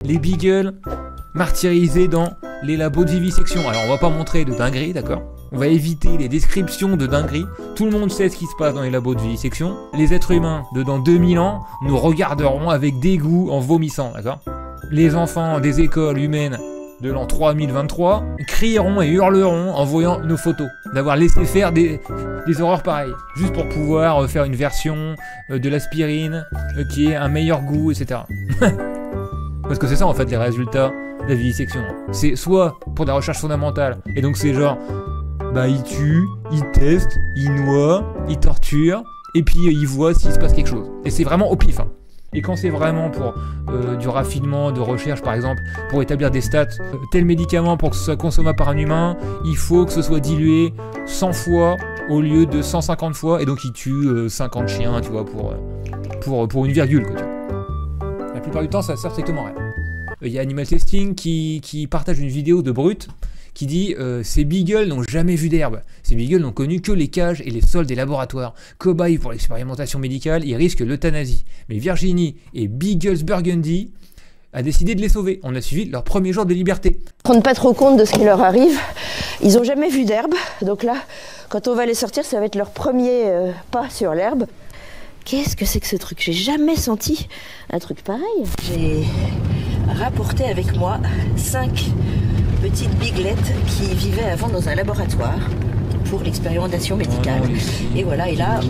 les beagles martyrisés dans les labos de vivisection. Alors on va pas montrer de dinguerie, d'accord? On va éviter les descriptions de dinguerie. Tout le monde sait ce qui se passe dans les labos de vivisection. Les êtres humains de dans 2000 ans nous regarderont avec dégoût en vomissant, d'accord? Les enfants des écoles humaines de l'an 3023 crieront et hurleront en voyant nos photos, d'avoir laissé faire des horreurs pareilles, juste pour pouvoir faire une version de l'aspirine qui ait un meilleur goût, etc. Parce que c'est ça en fait les résultats de la vivisection. C'est soit pour des recherches fondamentales, et donc c'est genre, bah ils tuent, ils testent, ils noient, ils torturent, et puis ils voient s'il se passe quelque chose. Et c'est vraiment au pif, hein. Et quand c'est vraiment pour du raffinement de recherche, par exemple, pour établir des stats, tel médicament pour que ce soit consommable par un humain, il faut que ce soit dilué 100 fois au lieu de 150 fois, et donc il tue 50 chiens, tu vois, pour une virgule, quoi, tu vois. La plupart du temps, ça sert strictement à rien. Il y a Animal Testing qui partage une vidéo de Brut qui dit ces beagles n'ont jamais vu d'herbe. Ces beagles n'ont connu que les cages et les sols des laboratoires. Cobayes pour l'expérimentation médicale, ils risquent l'euthanasie. Mais Virginie et Beagles Burgundy a décidé de les sauver. On a suivi leur premier jour de liberté. Ils ne rendent pas trop compte de ce qui leur arrive. Ils n'ont jamais vu d'herbe. Donc là, quand on va les sortir, ça va être leur premier pas sur l'herbe. Qu'est-ce que c'est que ce truc? J'ai jamais senti un truc pareil. J'ai rapporté avec moi 5 petites biglettes qui vivaient avant dans un laboratoire pour l'expérimentation médicale. Et voilà, et là,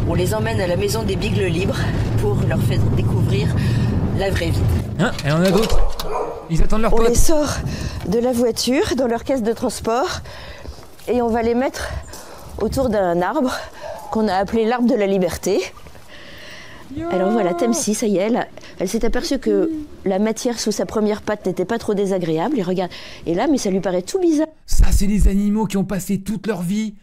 on les emmène à la maison des beagles libres pour leur faire découvrir la vraie vie. Hein? Et on a d'autres. Ils attendent leur pote. On les sort de la voiture, dans leur caisse de transport, et on va les mettre autour d'un arbre qu'on a appelé l'arbre de la liberté. Alors voilà, Temsi, ça y est, elle s'est aperçue que la matière sous sa première patte n'était pas trop désagréable. Et regarde, et là, mais ça lui paraît tout bizarre. Ça, c'est des animaux qui ont passé toute leur vie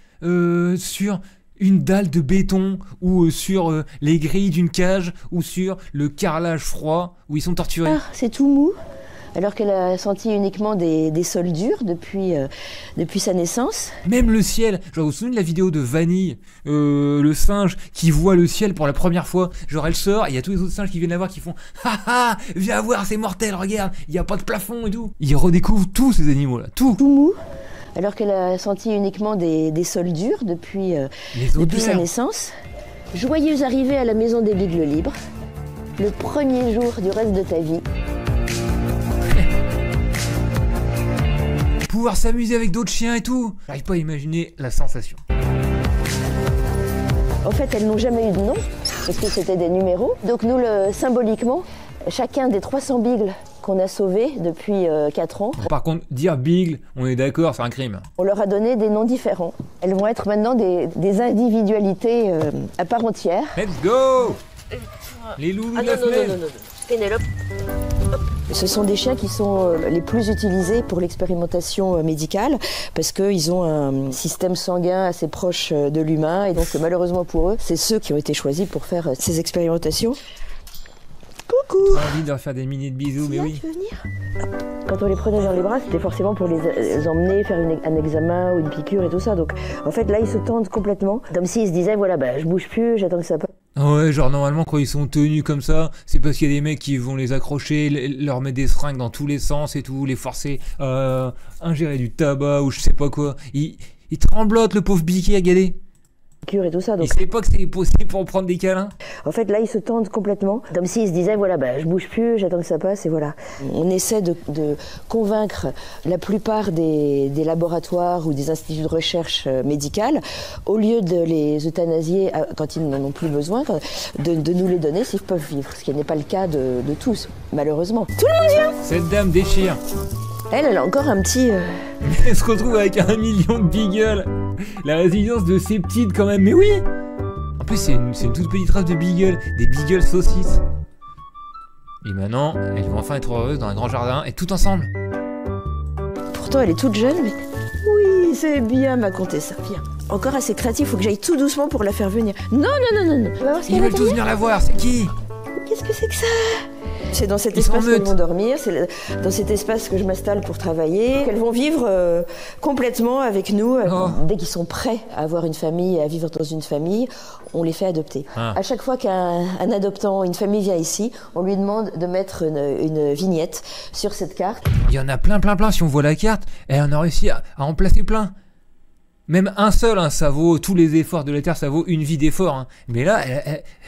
sur une dalle de béton ou sur les grilles d'une cage ou sur le carrelage froid où ils sont torturés. Ah, c'est tout mou, alors qu'elle a senti uniquement des sols durs depuis sa naissance. Même le ciel, genre vous vous souvenez de la vidéo de Vanille, le singe qui voit le ciel pour la première fois, genre elle sort, et il y a tous les autres singes qui viennent la voir qui font « Haha, viens voir, c'est mortel, regarde, il n'y a pas de plafond et tout ». Ils redécouvrent tous ces animaux là, tout mou, alors qu'elle a senti uniquement des sols durs depuis sa naissance. Joyeuse arrivée à la maison des beagles libres, le premier jour du reste de ta vie. Pouvoir s'amuser avec d'autres chiens et tout. J'arrive pas à imaginer la sensation. En fait, elles n'ont jamais eu de nom, parce que c'était des numéros. Donc nous, symboliquement, chacun des 300 beagles qu'on a sauvés depuis 4 ans. Par contre, dire beagle, on est d'accord, c'est un crime. On leur a donné des noms différents. Elles vont être maintenant des individualités à part entière. Let's go. Les loulous de la semaine. Non. Pénélope. Ce sont des chiens qui sont les plus utilisés pour l'expérimentation médicale parce qu'ils ont un système sanguin assez proche de l'humain et donc malheureusement pour eux, c'est ceux qui ont été choisis pour faire ces expérimentations. Coucou! J'ai envie de leur faire des milliers de bisous, mais oui. Tu veux venir? Quand on les prenait dans les bras, c'était forcément pour les emmener faire un examen ou une piqûre et tout ça. Donc en fait là, ils se tendent complètement. Comme s'ils se disaient, voilà, bah, je bouge plus, j'attends que ça passe. Ouais, genre normalement quand ils sont tenus comme ça, c'est parce qu'il y a des mecs qui vont les accrocher, leur mettre des seringues dans tous les sens et tout, les forcer à ingérer du tabac ou je sais pas quoi. Il tremblote le pauvre biquet à galer. Et tout ça, donc... Il sait pas que c'est possible pour prendre des câlins. En fait là ils se tendent complètement, comme s'ils se disaient voilà bah, je bouge plus, j'attends que ça passe et voilà. On essaie de convaincre la plupart des laboratoires ou des instituts de recherche médicale, au lieu de les euthanasier quand ils n'en ont plus besoin, de nous les donner s'ils peuvent vivre, ce qui n'est pas le cas de tous, malheureusement. Tout le monde vient. Cette dame déchire. Elle a encore un petit... Elle se retrouve avec 1 million de beagles. La résilience de ces petites quand même, mais oui. En plus c'est une toute petite race de beagles, des beagles saucisses. Et maintenant, elles vont enfin être heureuses dans un grand jardin et tout ensemble. Pourtant elle est toute jeune, mais... Oui, c'est bien ma comtesse, viens. Encore assez créatif, faut que j'aille tout doucement pour la faire venir. Non. Ils veulent tous venir la voir, c'est qui? Qu'est-ce que c'est que ça? C'est dans cet Ils sont en espace qu'elles meute. vont dormir, c'est dans cet espace que je m'installe pour travailler, qu'elles vont vivre complètement avec nous. Oh. Dès qu'ils sont prêts à avoir une famille, à vivre dans une famille, on les fait adopter. Ah. À chaque fois qu'un adoptant, une famille vient ici, on lui demande de mettre une vignette sur cette carte. Il y en a plein, si on voit la carte, et on a réussi à en placer plein. Même un seul, hein, ça vaut tous les efforts de la Terre, ça vaut une vie d'effort. Hein. Mais là,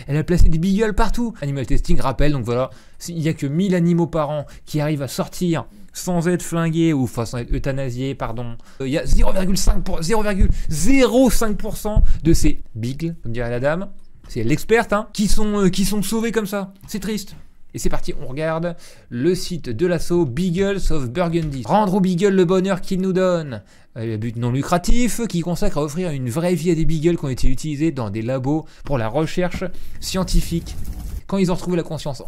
elle a placé des beagles partout. Animal Testing rappelle, donc voilà, il n'y a que 1000 animaux par an qui arrivent à sortir sans être flingués ou sans être euthanasiés, pardon. Il y a 0,05% de ces beagles, comme dirait la dame, c'est l'experte, hein, qui sont sauvés comme ça. C'est triste. Et c'est parti, on regarde le site de l'assaut Beagles of Burgundy. Rendre aux beagles le bonheur qu'ils nous donnent. But non lucratif qui consacre à offrir une vraie vie à des beagles qui ont été utilisés dans des labos pour la recherche scientifique. Quand ils ont retrouvé la confiance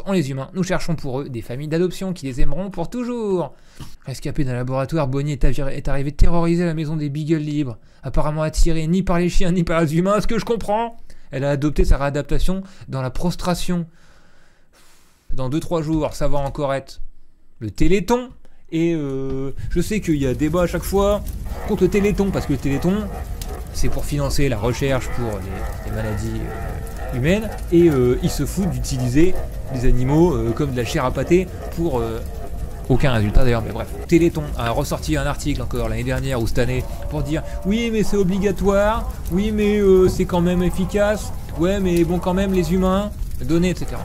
en les humains, nous cherchons pour eux des familles d'adoption qui les aimeront pour toujours. Rescapé d'un laboratoire, Bonnie est arrivé terroriser la maison des beagles libres. Apparemment attirée ni par les chiens ni par les humains, ce que je comprends. Elle a adopté sa réadaptation dans la prostration. Dans 2-3 jours, ça va encore être le Téléthon. Et je sais qu'il y a débat à chaque fois contre le Téléthon, parce que le Téléthon, c'est pour financer la recherche pour les maladies humaines. Et ils se foutent d'utiliser les animaux comme de la chair à pâté pour aucun résultat d'ailleurs, mais bref. Téléthon a ressorti un article encore l'année dernière ou cette année pour dire oui mais c'est obligatoire, oui mais c'est quand même efficace, ouais mais bon quand même les humains, données, etc.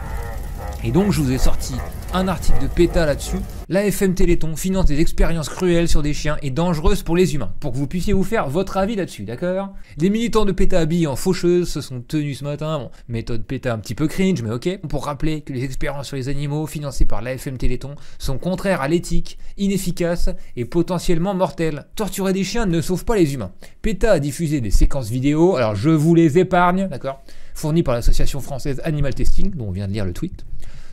Et donc je vous ai sorti un article de PETA là-dessus. L'AFM Téléthon finance des expériences cruelles sur des chiens et dangereuses pour les humains, pour que vous puissiez vous faire votre avis là-dessus, d'accord? Les militants de PETA habillés en faucheuses se sont tenus ce matin, bon, méthode PETA un petit peu cringe, mais ok, pour rappeler que les expériences sur les animaux financées par l'AFM Téléthon sont contraires à l'éthique, inefficaces et potentiellement mortelles. Torturer des chiens ne sauve pas les humains. PETA a diffusé des séquences vidéo, alors je vous les épargne, d'accord? Fournies par l'association française Animal Testing, dont on vient de lire le tweet.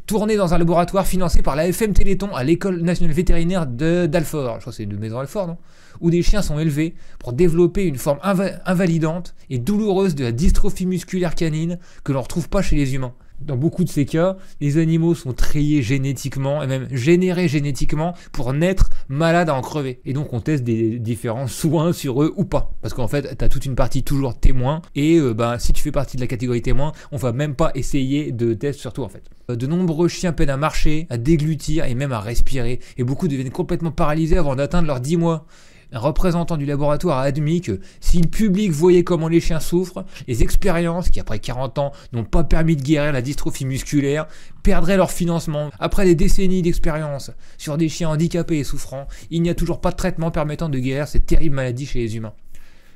Tourné dans un laboratoire financé par l'AFM Téléthon à l'école nationale vétérinaire d'Alfort, je crois que c'est de Maison Alfort, non, où des chiens sont élevés pour développer une forme invalidante et douloureuse de la dystrophie musculaire canine que l'on ne retrouve pas chez les humains. Dans beaucoup de ces cas, les animaux sont triés génétiquement et même générés génétiquement pour naître malades à en crever. Et donc on teste des différents soins sur eux ou pas. Parce qu'en fait, tu as toute une partie toujours témoin et si tu fais partie de la catégorie témoin, on va même pas essayer de tests sur toi en fait. De nombreux chiens peinent à marcher, à déglutir et même à respirer. Et beaucoup deviennent complètement paralysés avant d'atteindre leurs 10 mois. Un représentant du laboratoire a admis que si le public voyait comment les chiens souffrent, les expériences, qui après 40 ans n'ont pas permis de guérir la dystrophie musculaire, perdraient leur financement. Après des décennies d'expérience sur des chiens handicapés et souffrants, il n'y a toujours pas de traitement permettant de guérir cette terrible maladie chez les humains.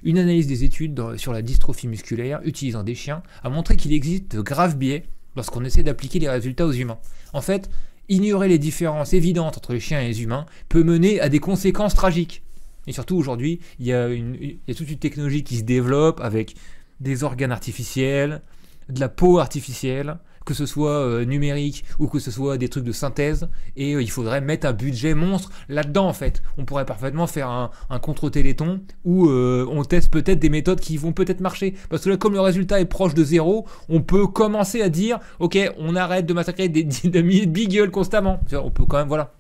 Une analyse des études sur la dystrophie musculaire utilisant des chiens a montré qu'il existe de graves biais lorsqu'on essaie d'appliquer les résultats aux humains. En fait, ignorer les différences évidentes entre les chiens et les humains peut mener à des conséquences tragiques. Et surtout aujourd'hui, il y a toute une technologie qui se développe avec des organes artificiels, de la peau artificielle, que ce soit numérique ou que ce soit des trucs de synthèse. Et il faudrait mettre un budget monstre là-dedans en fait. On pourrait parfaitement faire un contre-téléthon où on teste peut-être des méthodes qui vont peut-être marcher. Parce que là, comme le résultat est proche de zéro, on peut commencer à dire ok, on arrête de massacrer des milliers de beagles constamment. On peut quand même, voilà.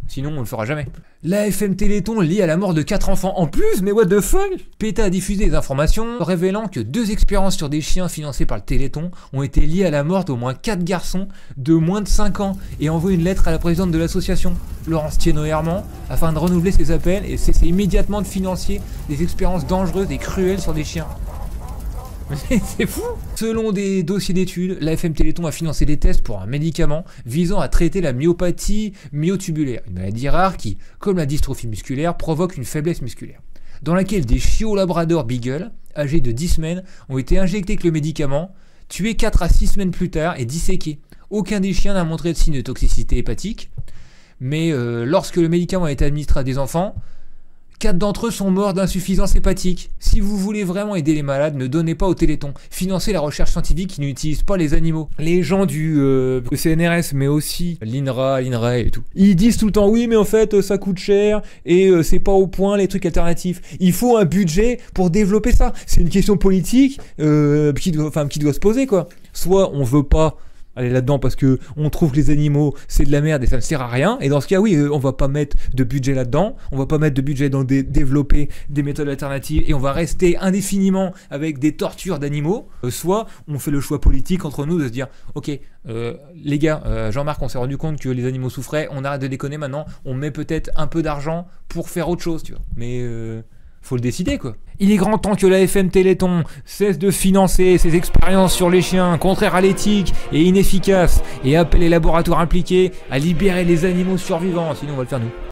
Sinon, on ne le fera jamais. L'AFM Téléthon lié à la mort de 4 enfants en plus, mais what the fuck? PETA a diffusé des informations révélant que 2 expériences sur des chiens financées par le Téléthon ont été liées à la mort d'au moins 4 garçons de moins de 5 ans et envoie une lettre à la présidente de l'association, Laurence Thienot-Herman, afin de renouveler ses appels et cesser immédiatement de financer des expériences dangereuses et cruelles sur des chiens. C'est fou! Selon des dossiers d'études, l'AFM Téléthon a financé des tests pour un médicament visant à traiter la myopathie myotubulaire, une maladie rare qui, comme la dystrophie musculaire, provoque une faiblesse musculaire, dans laquelle des chiots labrador beagle, âgés de 10 semaines, ont été injectés avec le médicament, tués 4 à 6 semaines plus tard et disséqués. Aucun des chiens n'a montré de signe de toxicité hépatique, mais lorsque le médicament a été administré à des enfants, 4 d'entre eux sont morts d'insuffisance hépatique. Si vous voulez vraiment aider les malades, ne donnez pas au Téléthon. Financez la recherche scientifique qui n'utilise pas les animaux. Les gens du CNRS, mais aussi l'INRA et tout. Ils disent tout le temps, oui, mais en fait, ça coûte cher et c'est pas au point les trucs alternatifs. Il faut un budget pour développer ça. C'est une question politique qui doit se poser, quoi. Soit on veut pas aller là-dedans parce que on trouve que les animaux c'est de la merde et ça ne sert à rien. Et dans ce cas, oui, on va pas mettre de budget là-dedans, on va pas mettre de budget dans développer des méthodes alternatives et on va rester indéfiniment avec des tortures d'animaux. Soit on fait le choix politique entre nous de se dire, ok, les gars, Jean-Marc, on s'est rendu compte que les animaux souffraient, on arrête de déconner maintenant, on met peut-être un peu d'argent pour faire autre chose, tu vois. Mais faut le décider, quoi. Il est grand temps que la FM Téléthon cesse de financer ses expériences sur les chiens, contraires à l'éthique et inefficaces, et appelle les laboratoires impliqués à libérer les animaux survivants, sinon on va le faire nous.